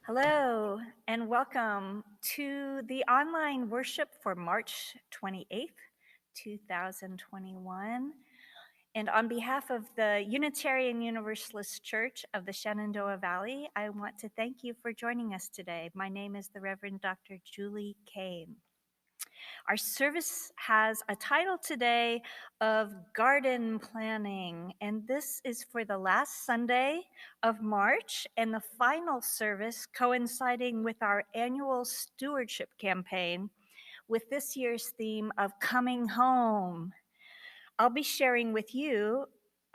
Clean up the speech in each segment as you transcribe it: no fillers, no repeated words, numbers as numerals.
Hello, and welcome to the online worship for March 28th, 2021. And on behalf of the Unitarian Universalist Church of the Shenandoah Valley, I want to thank you for joining us today. My name is the Reverend Dr. Julie Kane. Our service has a title today of Garden Planning, and this is for the last Sunday of March and the final service coinciding with our annual stewardship campaign with this year's theme of Coming Home. I'll be sharing with you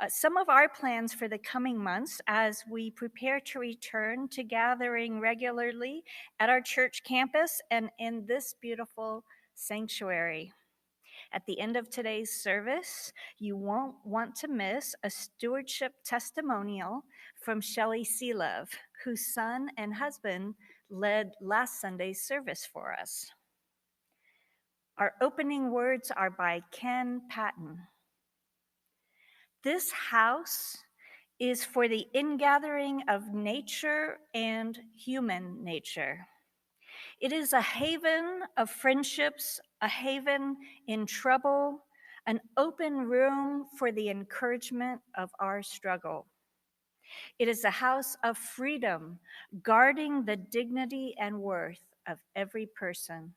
some of our plans for the coming months as we prepare to return to gathering regularly at our church campus and in this beautiful sanctuary. At the end of today's service, you won't want to miss a stewardship testimonial from Shelley Seelove, whose son and husband led last Sunday's service for us. Our opening words are by Ken Patton. This house is for the ingathering of nature and human nature. It is a haven of friendships, a haven in trouble, an open room for the encouragement of our struggle. It is a house of freedom, guarding the dignity and worth of every person.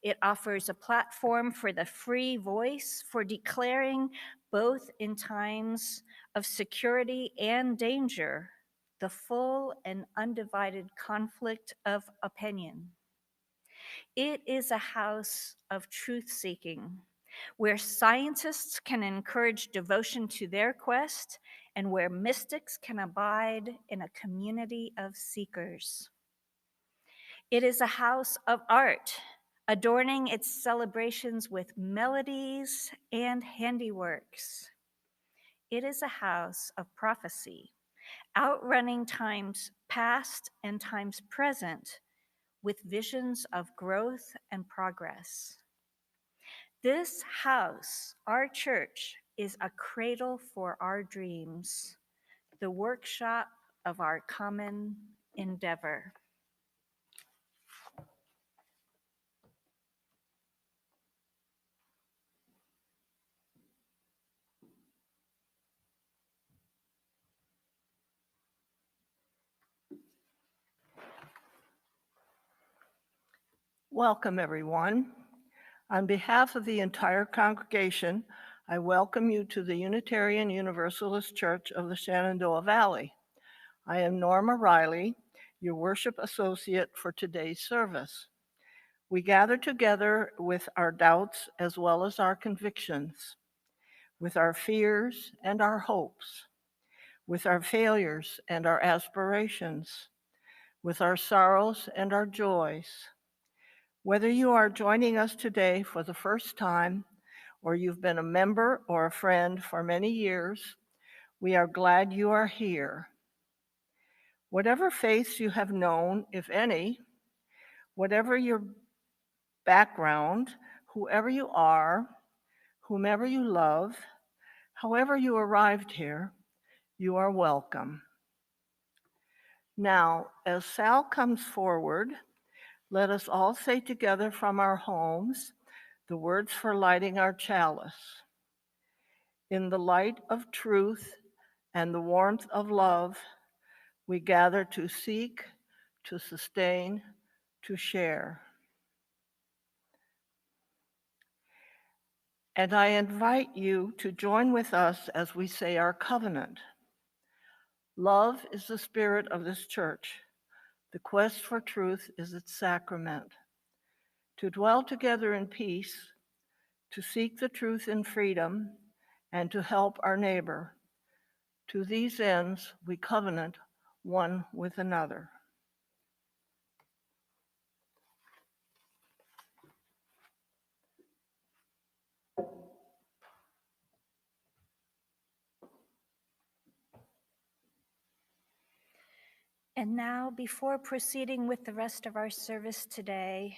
It offers a platform for the free voice, for declaring, both in times of security and danger, the full and undivided conflict of opinion. It is a house of truth-seeking, where scientists can encourage devotion to their quest and where mystics can abide in a community of seekers. It is a house of art, adorning its celebrations with melodies and handiworks. It is a house of prophecy, outrunning times past and times present with visions of growth and progress. This house, our church, is a cradle for our dreams, the workshop of our common endeavor. Welcome, everyone. On behalf of the entire congregation, I welcome you to the Unitarian Universalist Church of the Shenandoah Valley. I am Norma Riley, your worship associate for today's service. We gather together with our doubts as well as our convictions, with our fears and our hopes, with our failures and our aspirations, with our sorrows and our joys. Whether you are joining us today for the first time, or you've been a member or a friend for many years, we are glad you are here. Whatever faiths you have known, if any, whatever your background, whoever you are, whomever you love, however you arrived here, you are welcome. Now, as Sal comes forward, let us all say together from our homes the words for lighting our chalice. In the light of truth and the warmth of love, we gather to seek, to sustain, to share. And I invite you to join with us as we say our covenant. Love is the spirit of this church. The quest for truth is its sacrament. To dwell together in peace, to seek the truth in freedom, and to help our neighbor. To these ends, we covenant one with another. And now, before proceeding with the rest of our service today,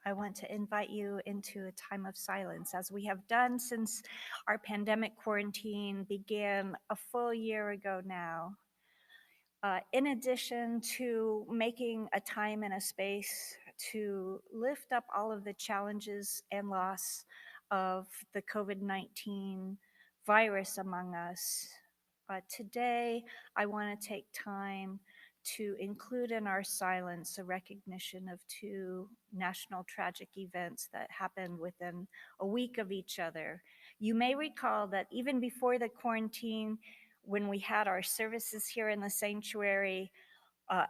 I want to invite you into a time of silence, as we have done since our pandemic quarantine began a full year ago now. in addition to making a time and a space to lift up all of the challenges and loss of the COVID-19 virus among us, today I want to take time to include in our silence a recognition of two national tragic events that happened within a week of each other. You may recall that even before the quarantine, when we had our services here in the sanctuary,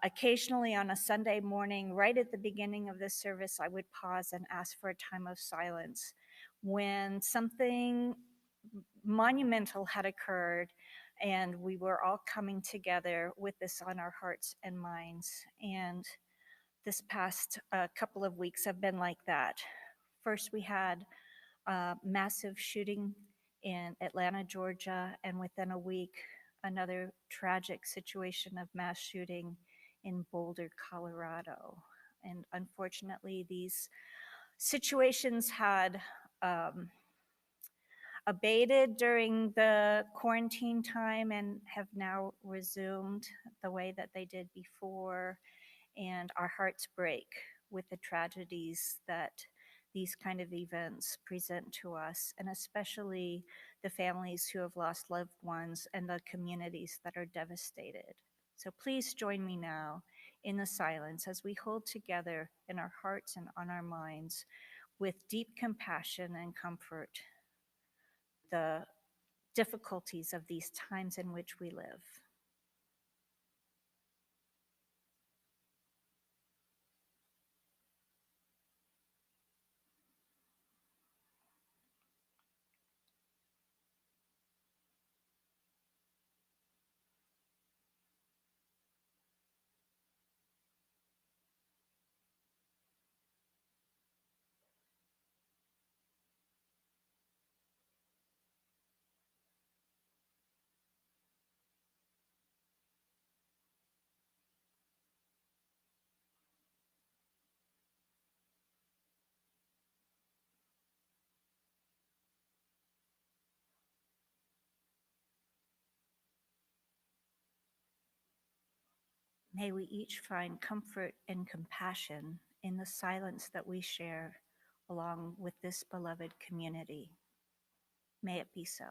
occasionally on a Sunday morning, right at the beginning of the service, I would pause and ask for a time of silence when something monumental had occurred and we were all coming together with this on our hearts and minds. And this past couple of weeks have been like that. First, we had a massive shooting in Atlanta, Georgia, and within a week, another tragic situation of mass shooting in Boulder, Colorado. And unfortunately, these situations had abated during the quarantine time and have now resumed the way that they did before. And our hearts break with the tragedies that these kind of events present to us, and especially the families who have lost loved ones and the communities that are devastated. So please join me now in the silence as we hold together in our hearts and on our minds with deep compassion and comfort the difficulties of these times in which we live. May we each find comfort and compassion in the silence that we share along with this beloved community. May it be so.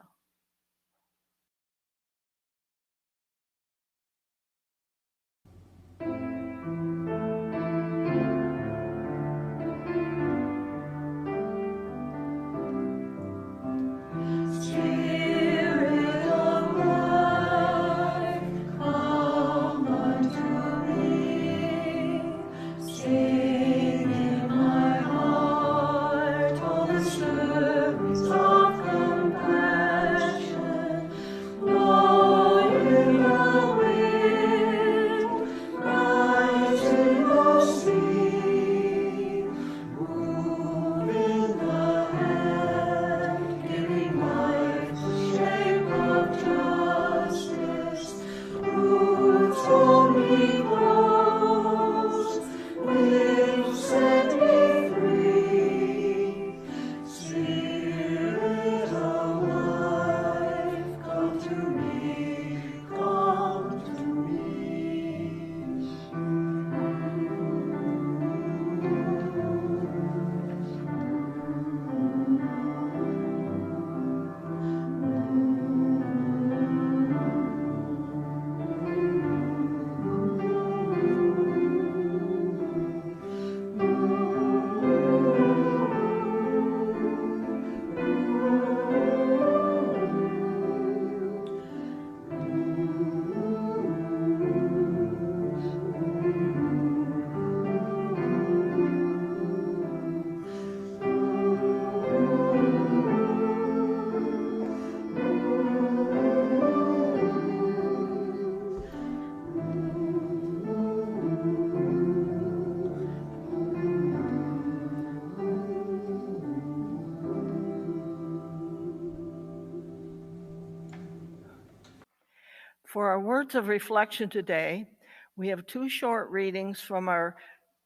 For our words of reflection today, we have two short readings from our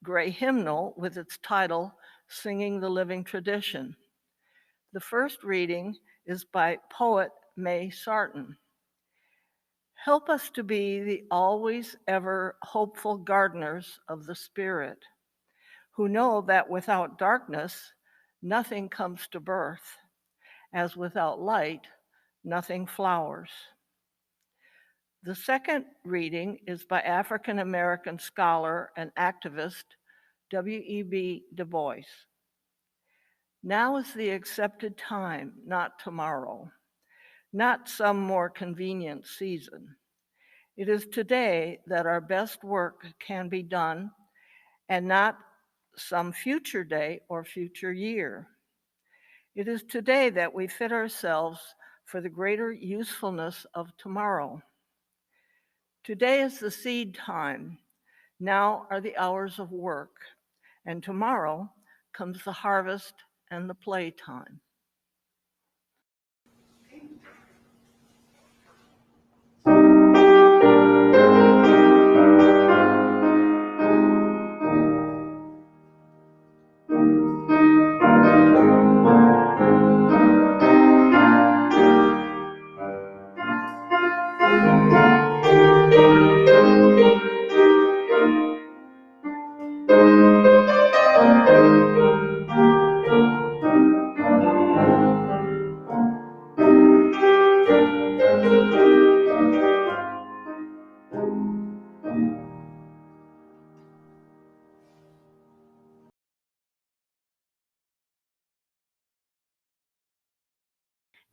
gray hymnal with its title, Singing the Living Tradition. The first reading is by poet May Sarton. Help us to be the always ever hopeful gardeners of the Spirit, who know that without darkness, nothing comes to birth, as without light, nothing flowers. The second reading is by African American scholar and activist W.E.B. Du Bois. Now is the accepted time, not tomorrow, not some more convenient season. It is today that our best work can be done, and not some future day or future year. It is today that we fit ourselves for the greater usefulness of tomorrow. Today is the seed time. Now are the hours of work, and tomorrow comes the harvest and the playtime.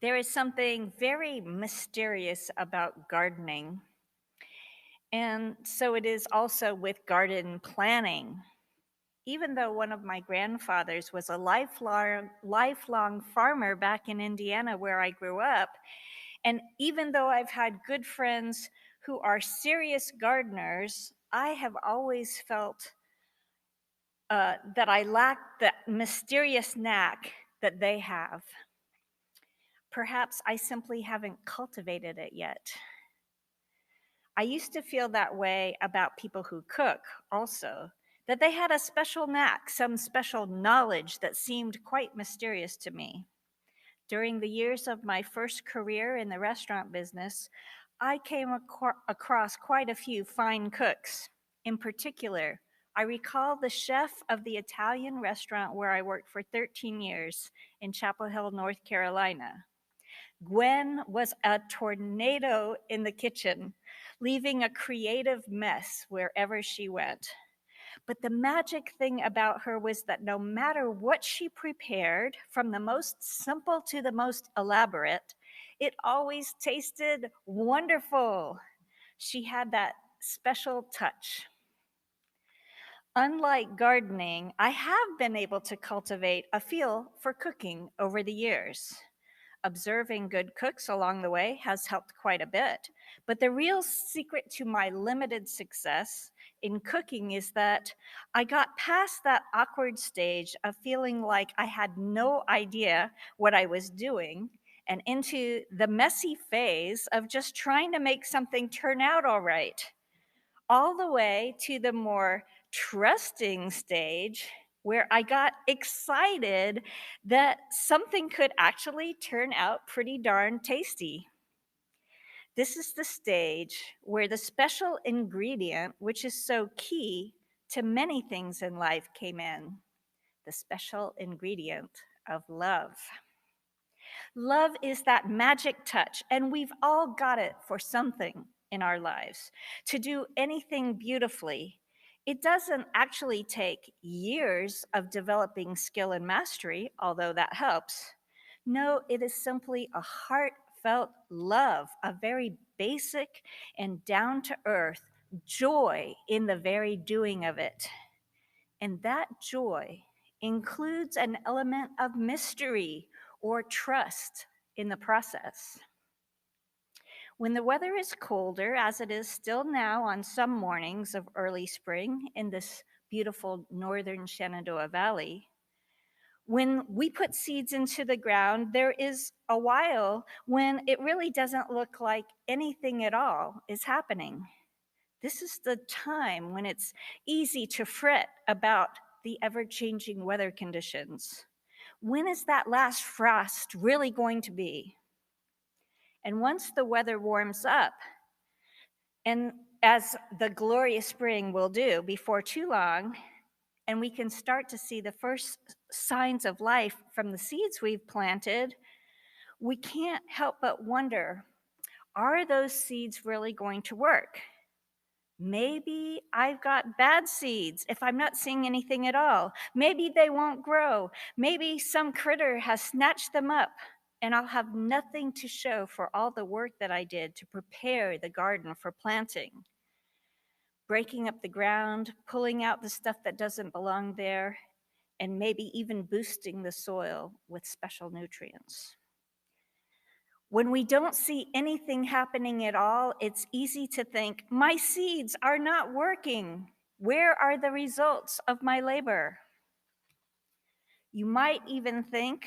There is something very mysterious about gardening. And so it is also with garden planning. Even though one of my grandfathers was a lifelong farmer back in Indiana where I grew up, and even though I've had good friends who are serious gardeners, I have always felt that I lack the mysterious knack that they have. Perhaps I simply haven't cultivated it yet. I used to feel that way about people who cook also, that they had a special knack, some special knowledge that seemed quite mysterious to me. During the years of my first career in the restaurant business, I came across quite a few fine cooks. In particular, I recall the chef of the Italian restaurant where I worked for 13 years in Chapel Hill, North Carolina. Gwen was a tornado in the kitchen, leaving a creative mess wherever she went. But the magic thing about her was that no matter what she prepared, from the most simple to the most elaborate, it always tasted wonderful. She had that special touch. Unlike gardening, I have been able to cultivate a feel for cooking over the years. Observing good cooks along the way has helped quite a bit. But the real secret to my limited success in cooking is that I got past that awkward stage of feeling like I had no idea what I was doing and into the messy phase of just trying to make something turn out all right, all the way to the more trusting stage where I got excited that something could actually turn out pretty darn tasty. This is the stage where the special ingredient, which is so key to many things in life, came in: the special ingredient of love. Love is that magic touch, and we've all got it for something in our lives. To do anything beautifully, it doesn't actually take years of developing skill and mastery, although that helps. No, it is simply a heartfelt love, a very basic and down to earth joy in the very doing of it. And that joy includes an element of mystery or trust in the process. When the weather is colder, as it is still now on some mornings of early spring in this beautiful northern Shenandoah Valley, when we put seeds into the ground, there is a while when it really doesn't look like anything at all is happening. This is the time when it's easy to fret about the ever-changing weather conditions. When is that last frost really going to be? And once the weather warms up, And as the glorious spring will do before too long, and we can start to see the first signs of life from the seeds we've planted, we can't help but wonder, are those seeds really going to work? Maybe I've got bad seeds if I'm not seeing anything at all. Maybe they won't grow. Maybe some critter has snatched them up, and I'll have nothing to show for all the work that I did to prepare the garden for planting. Breaking up the ground, pulling out the stuff that doesn't belong there, and maybe even boosting the soil with special nutrients. When we don't see anything happening at all, it's easy to think, my seeds are not working. Where are the results of my labor? You might even think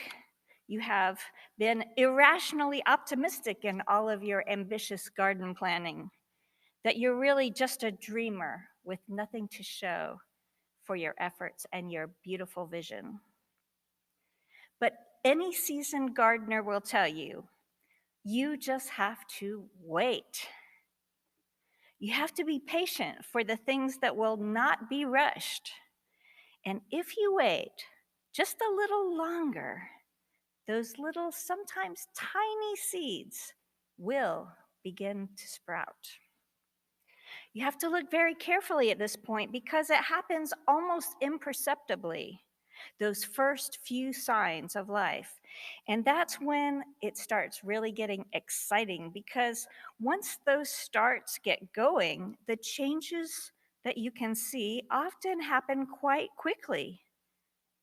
you have been irrationally optimistic in all of your ambitious garden planning, that you're really just a dreamer with nothing to show for your efforts and your beautiful vision. But any seasoned gardener will tell you, you just have to wait. You have to be patient for the things that will not be rushed. And if you wait just a little longer, those little, sometimes tiny seeds will begin to sprout. You have to look very carefully at this point because it happens almost imperceptibly, those first few signs of life. And that's when it starts really getting exciting because once those starts get going, the changes that you can see often happen quite quickly,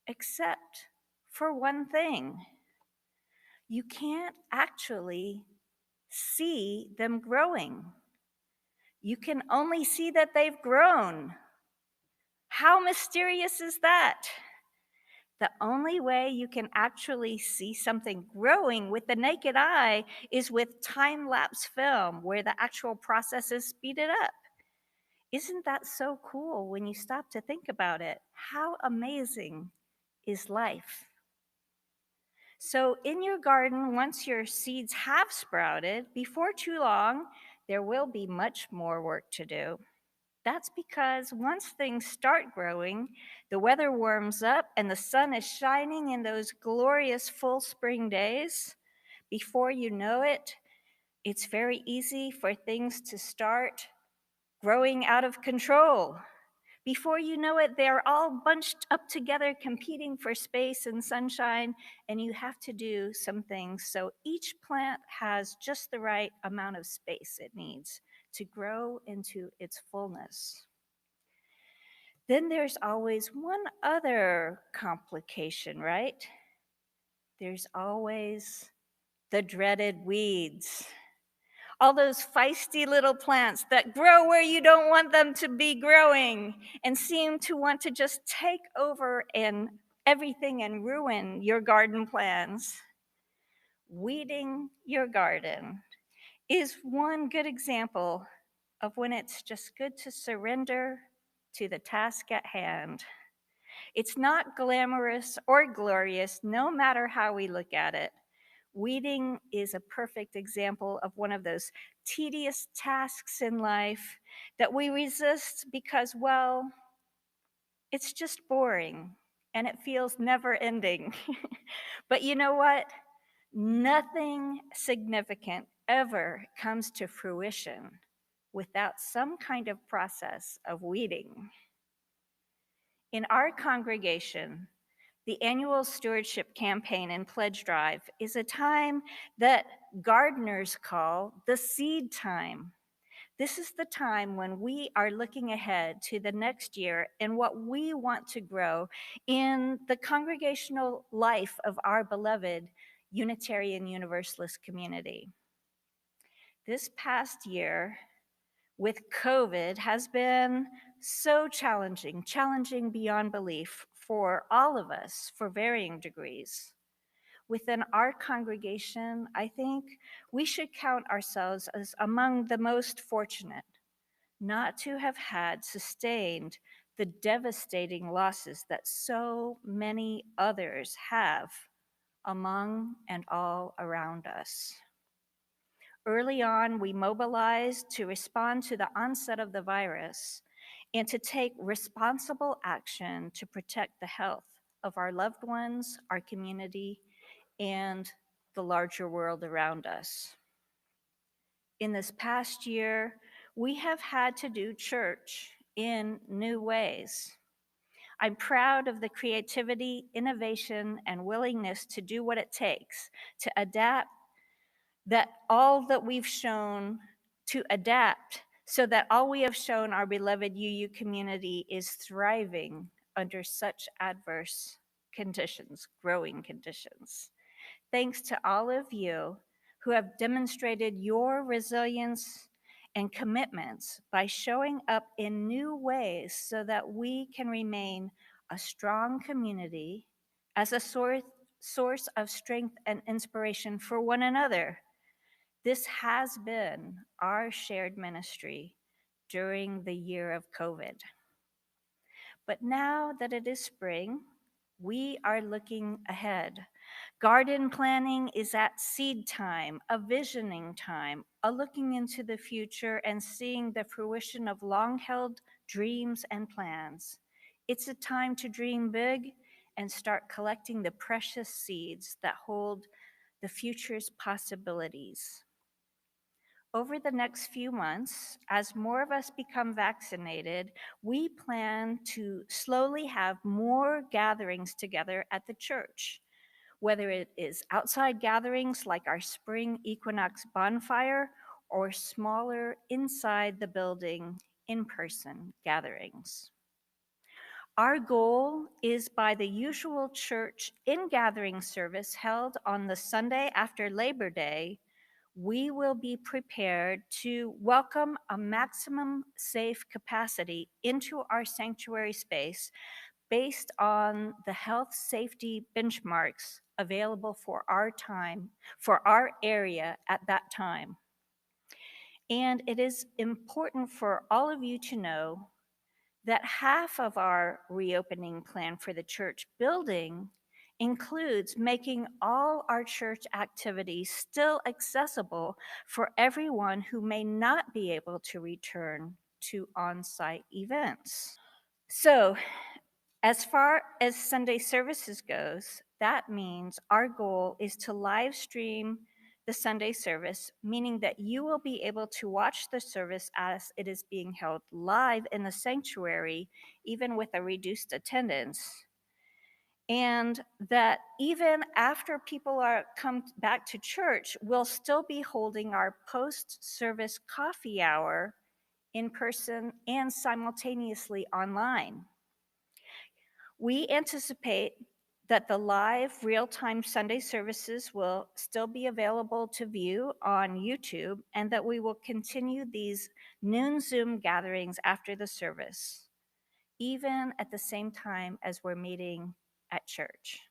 except for one thing. You can't actually see them growing. You can only see that they've grown. How mysterious is that? The only way you can actually see something growing with the naked eye is with time-lapse film, where the actual process is speeded up. Isn't that so cool when you stop to think about it? How amazing is life? So in your garden, once your seeds have sprouted, before too long, there will be much more work to do. That's because once things start growing, the weather warms up and the sun is shining in those glorious full spring days. Before you know it, it's very easy for things to start growing out of control. Before you know it, they're all bunched up together, competing for space and sunshine, and you have to do some things so each plant has just the right amount of space it needs to grow into its fullness. Then there's always one other complication, right? There's always the dreaded weeds. All those feisty little plants that grow where you don't want them to be growing and seem to want to just take over and everything and ruin your garden plans. Weeding your garden is one good example of when it's just good to surrender to the task at hand. It's not glamorous or glorious, no matter how we look at it. Weeding is a perfect example of one of those tedious tasks in life that we resist because, well, it's just boring and it feels never ending. But you know what? Nothing significant ever comes to fruition without some kind of process of weeding. In our congregation, the annual stewardship campaign and pledge drive is a time that gardeners call the seed time. This is the time when we are looking ahead to the next year and what we want to grow in the congregational life of our beloved Unitarian Universalist community. This past year, with COVID, has been so challenging beyond belief for all of us for varying degrees. Within our congregation, I think we should count ourselves as among the most fortunate not to have had sustained the devastating losses that so many others have among and all around us. Early on, we mobilized to respond to the onset of the virus and to take responsible action to protect the health of our loved ones, our community, and the larger world around us. In this past year, we have had to do church in new ways. I'm proud of the creativity, innovation, and willingness to do what it takes to adapt all that we've shown to adapt so that all we have shown our beloved UU community is thriving under such adverse conditions, growing conditions. Thanks to all of you who have demonstrated your resilience and commitments by showing up in new ways so that we can remain a strong community as a source of strength and inspiration for one another. This has been our shared ministry during the year of COVID. But now that it is spring, we are looking ahead. Garden planning is at seed time, a visioning time, a looking into the future and seeing the fruition of long-held dreams and plans. It's a time to dream big and start collecting the precious seeds that hold the future's possibilities. Over the next few months, as more of us become vaccinated, we plan to slowly have more gatherings together at the church, whether it is outside gatherings like our spring equinox bonfire or smaller inside the building in-person gatherings. Our goal is by the usual church in-gathering service held on the Sunday after Labor Day, we will be prepared to welcome a maximum safe capacity into our sanctuary space based on the health safety benchmarks available for our area at that time. And it is important for all of you to know that half of our reopening plan for the church building includes making all our church activities still accessible for everyone who may not be able to return to on-site events. So, as far as Sunday services goes, that means our goal is to live stream the Sunday service, meaning that you will be able to watch the service as it is being held live in the sanctuary, even with a reduced attendance. And that even after people are come back to church, we'll still be holding our post-service coffee hour in person and simultaneously online. We anticipate that the live real-time Sunday services will still be available to view on YouTube and that we will continue these noon Zoom gatherings after the service, even at the same time as we're meeting at church.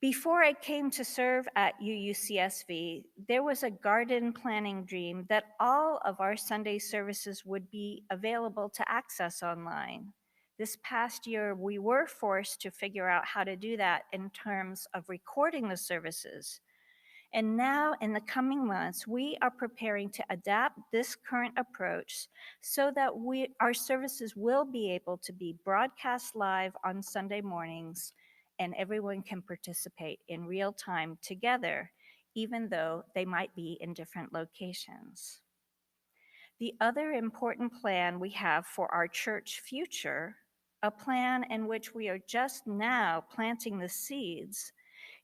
Before I came to serve at UUCSV, there was a garden planning dream that all of our Sunday services would be available to access online. This past year, we were forced to figure out how to do that in terms of recording the services. And now, in the coming months, we are preparing to adapt this current approach so that our services will be able to be broadcast live on Sunday mornings and everyone can participate in real time together, even though they might be in different locations. The other important plan we have for our church future, a plan in which we are just now planting the seeds,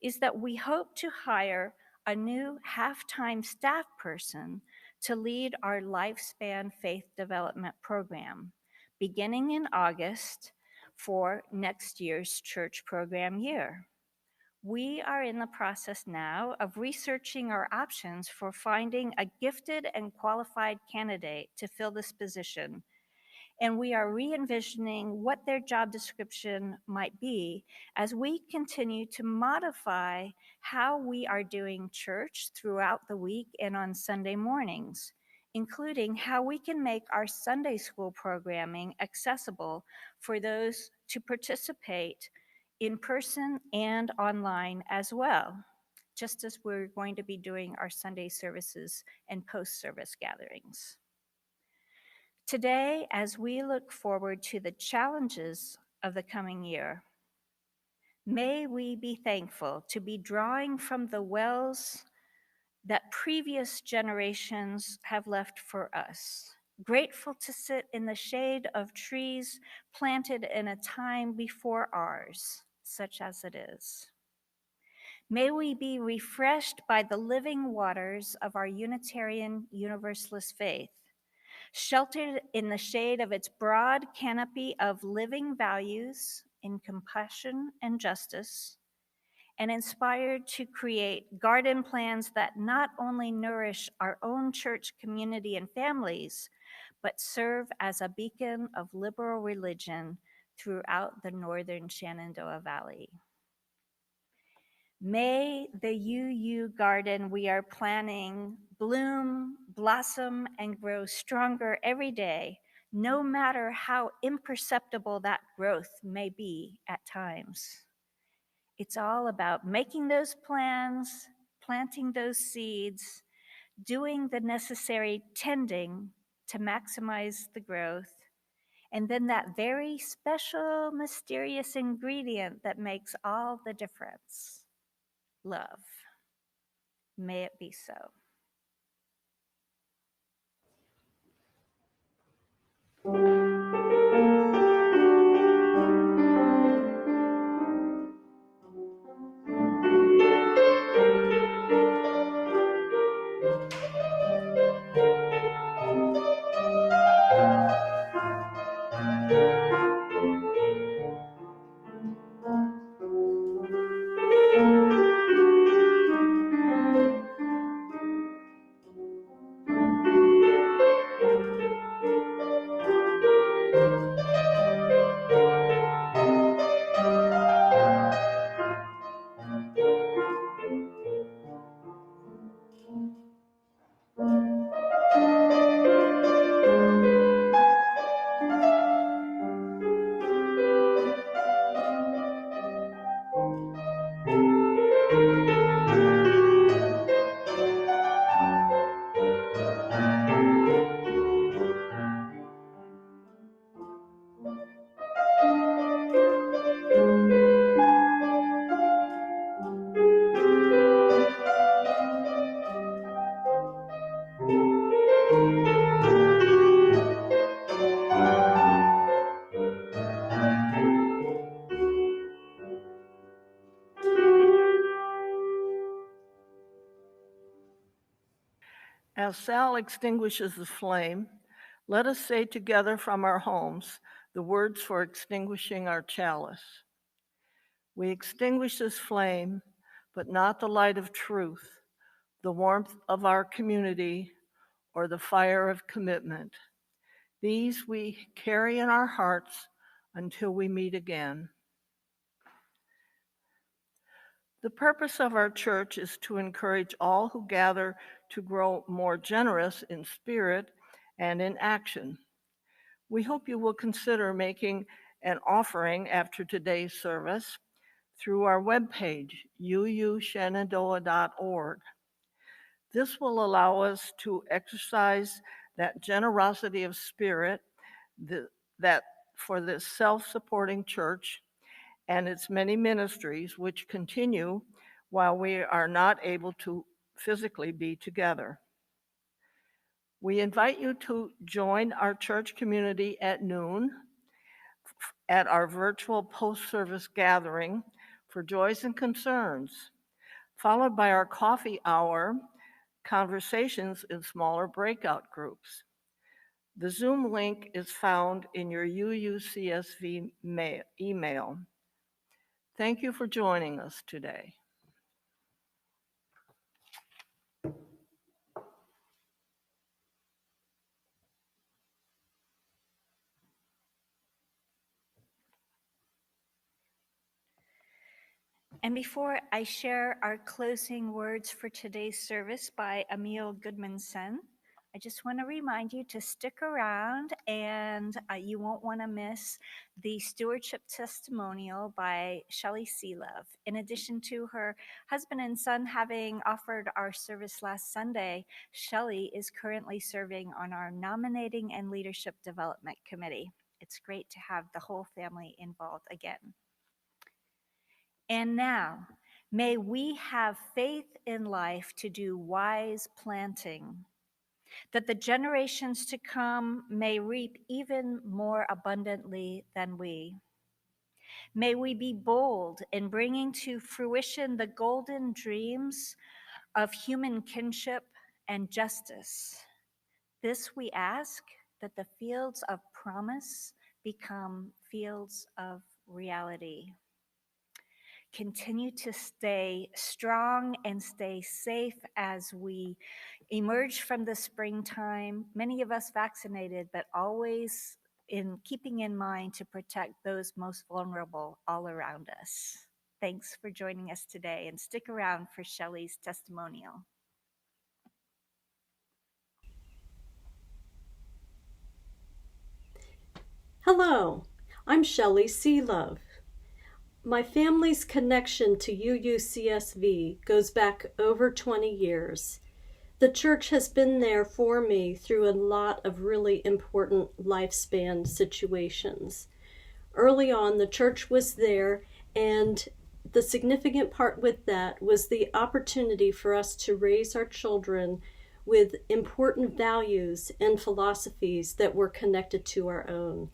is that we hope to hire a new half-time staff person to lead our Lifespan Faith Development Program, beginning in August for next year's church program year. We are in the process now of researching our options for finding a gifted and qualified candidate to fill this position. And we are re-envisioning what their job description might be as we continue to modify how we are doing church throughout the week and on Sunday mornings, including how we can make our Sunday school programming accessible for those to participate in person and online as well. just as we're going to be doing our Sunday services and post-service gatherings. Today, as we look forward to the challenges of the coming year, may we be thankful to be drawing from the wells that previous generations have left for us, grateful to sit in the shade of trees planted in a time before ours, such as it is. May we be refreshed by the living waters of our Unitarian Universalist faith, sheltered in the shade of its broad canopy of living values in compassion and justice, and inspired to create garden plans that not only nourish our own church community and families, but serve as a beacon of liberal religion throughout the northern Shenandoah Valley. May the UU garden we are planning bloom, blossom, and grow stronger every day, no matter how imperceptible that growth may be at times. It's all about making those plans, planting those seeds, doing the necessary tending to maximize the growth, and then that very special, mysterious ingredient that makes all the difference: love. May it be so. As Sal extinguishes the flame, let us say together from our homes the words for extinguishing our chalice. We extinguish this flame, but not the light of truth, the warmth of our community, or the fire of commitment. These we carry in our hearts until we meet again. The purpose of our church is to encourage all who gather to grow more generous in spirit and in action. We hope you will consider making an offering after today's service through our webpage, uushenandoah.org. This will allow us to exercise that generosity of spirit that for this self-supporting church and its many ministries which continue while we are not able to physically be together. We invite you to join our church community at noon at our virtual post-service gathering for joys and concerns, followed by our coffee hour conversations in smaller breakout groups. The Zoom link is found in your UUCSV email. Thank you for joining us today. And before I share our closing words for today's service by Emil Goodman-Sen, I just want to remind you to stick around, and you won't want to miss the Stewardship Testimonial by Shelley Sealove. In addition to her husband and son having offered our service last Sunday, Shelley is currently serving on our Nominating and Leadership Development Committee. It's great to have the whole family involved again. And now, may we have faith in life to do wise planting, that the generations to come may reap even more abundantly than we. May we be bold in bringing to fruition the golden dreams of human kinship and justice. This we ask, that the fields of promise become fields of reality. Continue to stay strong and stay safe as we emerge from the springtime. Many of us vaccinated, but always in keeping in mind to protect those most vulnerable all around us. Thanks for joining us today, and stick around for Shelley's testimonial. Hello, I'm Shelley Sealove. My family's connection to UUCSV goes back over 20 years. The church has been there for me through a lot of really important lifespan situations. Early on, the church was there, and the significant part with that was the opportunity for us to raise our children with important values and philosophies that were connected to our own.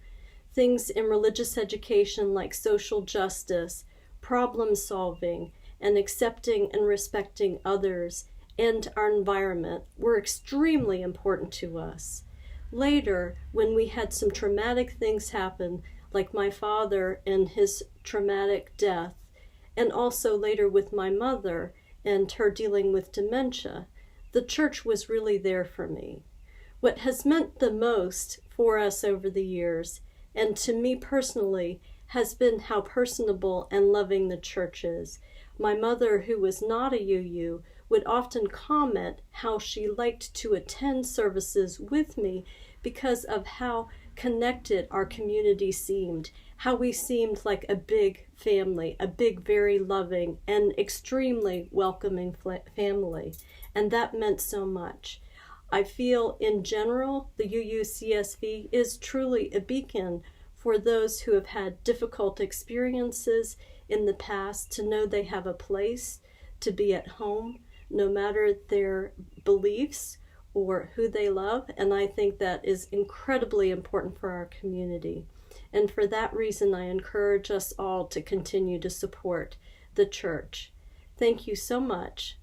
Things in religious education like social justice, problem solving, and accepting and respecting others and our environment were extremely important to us. Later, when we had some traumatic things happen, like my father and his traumatic death, and also later with my mother and her dealing with dementia, the church was really there for me. What has meant the most for us over the years, and to me personally, has been how personable and loving the church is. My mother, who was not a UU, would often comment how she liked to attend services with me because of how connected our community seemed, how we seemed like a big family, a big, very loving and extremely welcoming family. And that meant so much. I feel in general the UUCSV is truly a beacon for those who have had difficult experiences in the past to know they have a place to be at home, no matter their beliefs or who they love. And I think that is incredibly important for our community. And for that reason, I encourage us all to continue to support the church. Thank you so much.